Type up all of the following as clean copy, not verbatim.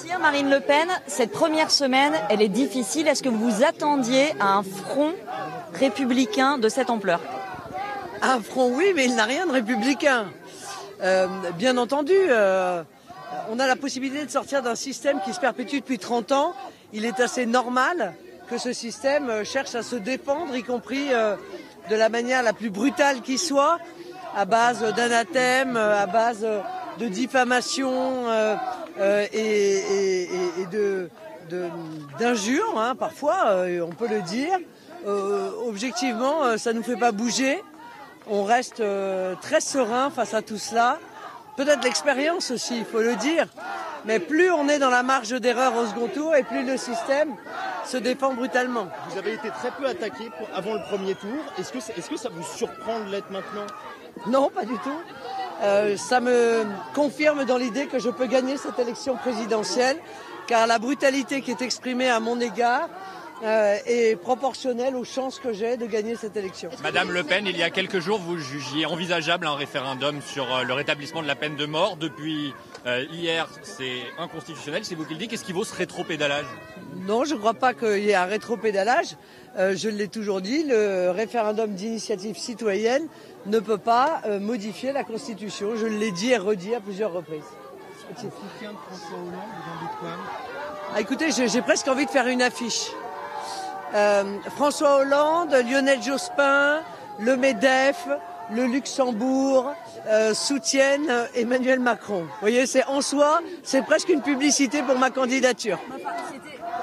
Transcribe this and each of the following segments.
sortir, Marine Le Pen, cette première semaine, elle est difficile. Est-ce que vous vous attendiez à un front républicain de cette ampleur? Un front, oui, mais il n'a rien de républicain. Bien entendu, on a la possibilité de sortir d'un système qui se perpétue depuis 30 ans. Il est assez normal que ce système cherche à se défendre, y compris de la manière la plus brutale qui soit, à base d'anathèmes, à base de diffamation et d'injures, hein, parfois, on peut le dire. Objectivement, ça ne nous fait pas bouger. On reste très serein face à tout cela. Peut-être l'expérience aussi, il faut le dire. Mais plus on est dans la marge d'erreur au second tour et plus le système se défend brutalement. Vous avez été très peu attaqué avant le premier tour. Est-ce que ça vous surprend de l'être maintenant? Non, pas du tout. Ça me confirme dans l'idée que je peux gagner cette élection présidentielle, car la brutalité qui est exprimée à mon égard est proportionnelle aux chances que j'ai de gagner cette élection. Madame Le Pen, il y a quelques jours, vous jugiez envisageable un référendum sur le rétablissement de la peine de mort. Depuis hier, c'est inconstitutionnel, c'est vous qui le dites. Est-ce qu'il vaut ce rétropédalage? Non, je ne crois pas qu'il y ait un rétropédalage. Je l'ai toujours dit, le référendum d'initiative citoyenne ne peut pas modifier la Constitution. Je l'ai dit et redit à plusieurs reprises. Le soutien de François Hollande, vous en dites quoi? Écoutez, j'ai presque envie de faire une affiche. François Hollande, Lionel Jospin, le MEDEF, le Luxembourg soutiennent Emmanuel Macron. Vous voyez, c'est en soi, c'est presque une publicité pour ma candidature.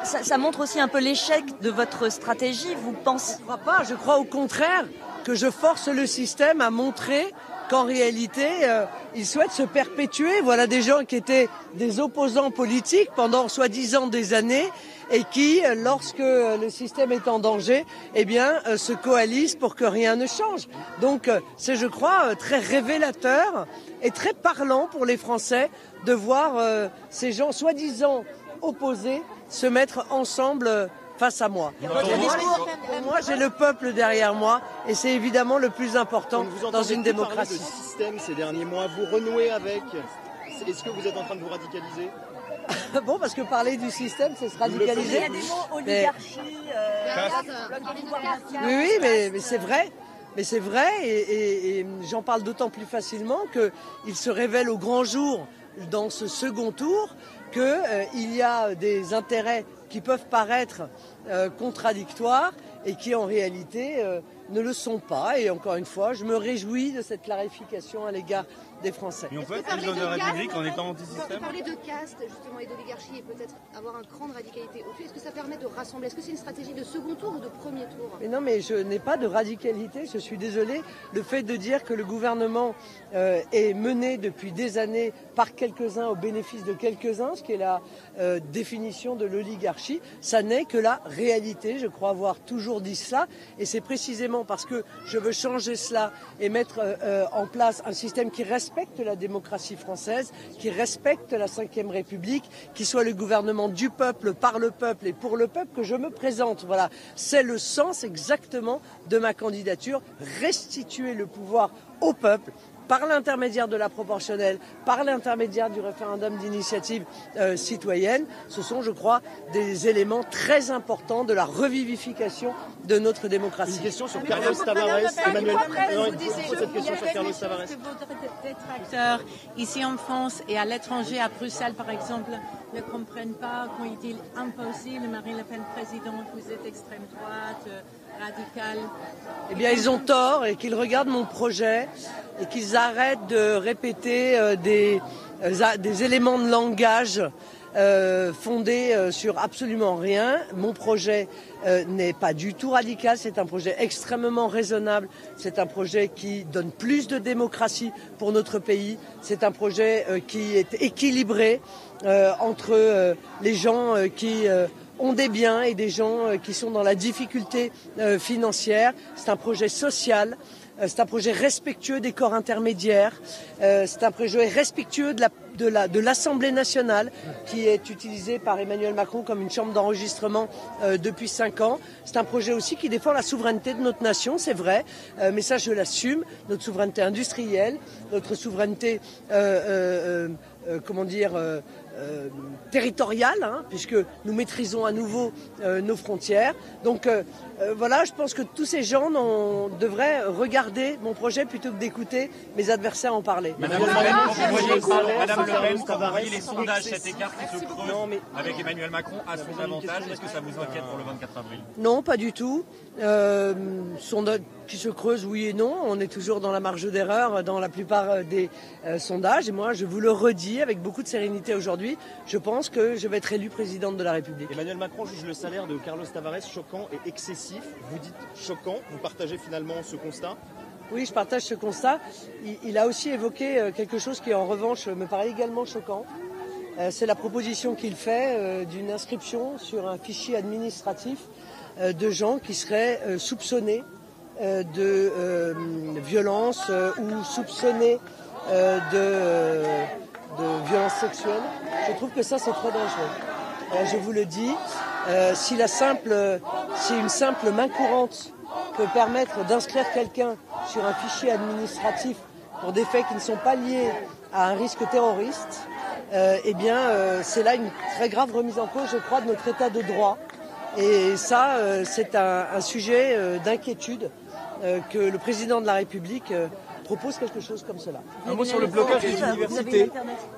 Ça montre aussi un peu l'échec de votre stratégie, vous pensez? Je ne crois pas, je crois au contraire que je force le système à montrer qu'en réalité, il souhaite se perpétuer. Voilà des gens qui étaient des opposants politiques pendant soi-disant des années et qui, lorsque le système est en danger, eh bien, se coalisent pour que rien ne change. Donc, c'est, je crois, très révélateur et très parlant pour les Français de voir ces gens soi-disant opposés se mettre ensemble face à moi. Pour moi, j'ai le peuple derrière moi et c'est évidemment le plus important dans une démocratie. Vous entendez de système ces derniers mois, vous renouez avec. Est-ce que vous êtes en train de vous radicaliser? Bon, parce que parler du système, c'est se radicaliser. Il y a des mots oligarchie, Oui, mais c'est vrai. Mais c'est vrai et j'en parle d'autant plus facilement qu'il se révèle au grand jour dans ce second tour qu'il y a des intérêts qui peuvent paraître contradictoires et qui en réalité ne le sont pas. Et encore une fois, je me réjouis de cette clarification à l'égard des Français. Mais on peut être président de la République en étant anti-système? Parler de caste justement et d'oligarchie et peut-être avoir un cran de radicalité au-dessus, est-ce que ça permet de rassembler? Est-ce que c'est une stratégie de second tour ou de premier tour? Mais non, mais je n'ai pas de radicalité, je suis désolée. Le fait de dire que le gouvernement est mené depuis des années par quelques-uns au bénéfice de quelques-uns, ce qui est la définition de l'oligarchie, ça n'est que la réalité. Je crois avoir toujours dit cela et c'est précisément parce que je veux changer cela et mettre en place un système qui respecte la démocratie française, qui respecte la Ve République, qui soit le gouvernement du peuple, par le peuple et pour le peuple que je me présente. Voilà, c'est le sens exactement de ma candidature, restituer le pouvoir au peuple par l'intermédiaire de la proportionnelle, par l'intermédiaire du référendum d'initiative citoyenne. Ce sont, je crois, des éléments très importants de la revivification de notre démocratie. Une question sur Carlos Tavares. Emmanuel, cette question sur Carlos Tavares. Est-ce que vos détracteurs ici en France et à l'étranger, à Bruxelles par exemple, ne comprennent pas quand il est impossible, Marine Le Pen présidente, vous êtes extrême droite, radicale? Eh bien, ils ont tort et qu'ils regardent mon projet et qu'ils arrêtent de répéter des éléments de langage fondés sur absolument rien. Mon projet n'est pas du tout radical, c'est un projet extrêmement raisonnable, c'est un projet qui donne plus de démocratie pour notre pays, c'est un projet qui est équilibré entre les gens qui ont des biens et des gens qui sont dans la difficulté financière. C'est un projet social. C'est un projet respectueux des corps intermédiaires. C'est un projet respectueux de l'Assemblée nationale qui est utilisée par Emmanuel Macron comme une chambre d'enregistrement depuis 5 ans. C'est un projet aussi qui défend la souveraineté de notre nation, c'est vrai, mais ça je l'assume, notre souveraineté industrielle, notre souveraineté territoriale, hein, puisque nous maîtrisons à nouveau nos frontières. Donc voilà, je pense que tous ces gens devraient regarder mon projet plutôt que d'écouter mes adversaires en parler. Madame Le Pen, quand vous voyez les sondages, cet écart qui se creuse avec Emmanuel Macron à son avantage, est-ce que ça vous inquiète pour le 24 avril? Non, pas du tout. Sondage qui se creuse, oui et non. On est toujours dans la marge d'erreur dans la plupart des sondages. Et moi, je vous le redis avec beaucoup de sérénité aujourd'hui. Je pense que je vais être élue présidente de la République. Emmanuel Macron juge le salaire de Carlos Tavares choquant et excessif. Vous dites choquant. Vous partagez finalement ce constat? Oui, je partage ce constat. Il a aussi évoqué quelque chose qui, en revanche, me paraît également choquant. C'est la proposition qu'il fait d'une inscription sur un fichier administratif de gens qui seraient soupçonnés de violence ou soupçonnés de violence sexuelle. Je trouve que ça, c'est très dangereux. Je vous le dis, si une simple main courante peut permettre d'inscrire quelqu'un sur un fichier administratif pour des faits qui ne sont pas liés à un risque terroriste, eh bien, c'est là une très grave remise en cause, je crois, de notre état de droit. Et ça, c'est un sujet d'inquiétude que le président de la République propose quelque chose comme cela. Un mot sur le blocage des universités.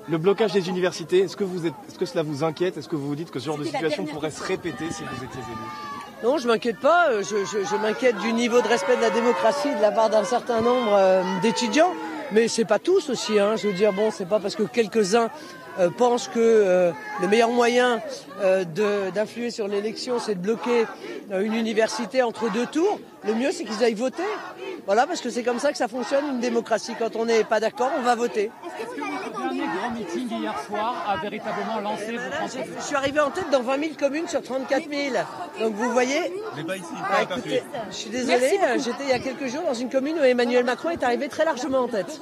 Le blocage des universités, est-ce que cela vous inquiète? Est-ce que vous vous dites que ce genre de situation pourrait se répéter si vous étiez élu? Non, je m'inquiète pas. Je m'inquiète du niveau de respect de la démocratie de la part d'un certain nombre d'étudiants. Mais c'est pas tous aussi, hein. Je veux dire, bon, c'est pas parce que quelques-uns pensent que le meilleur moyen d'influer sur l'élection, c'est de bloquer une université entre deux tours. Le mieux, c'est qu'ils aillent voter. Voilà, parce que c'est comme ça que ça fonctionne, une démocratie. Quand on n'est pas d'accord, on va voter. Est-ce que votre dernier grand meeting hier soir a véritablement lancé votre... Je suis arrivé en tête dans 20 000 communes sur 34 000. Donc vous voyez... Mais pas ici, écoutez, je suis désolée, j'étais il y a quelques jours dans une commune où Emmanuel Macron est arrivé très largement en tête.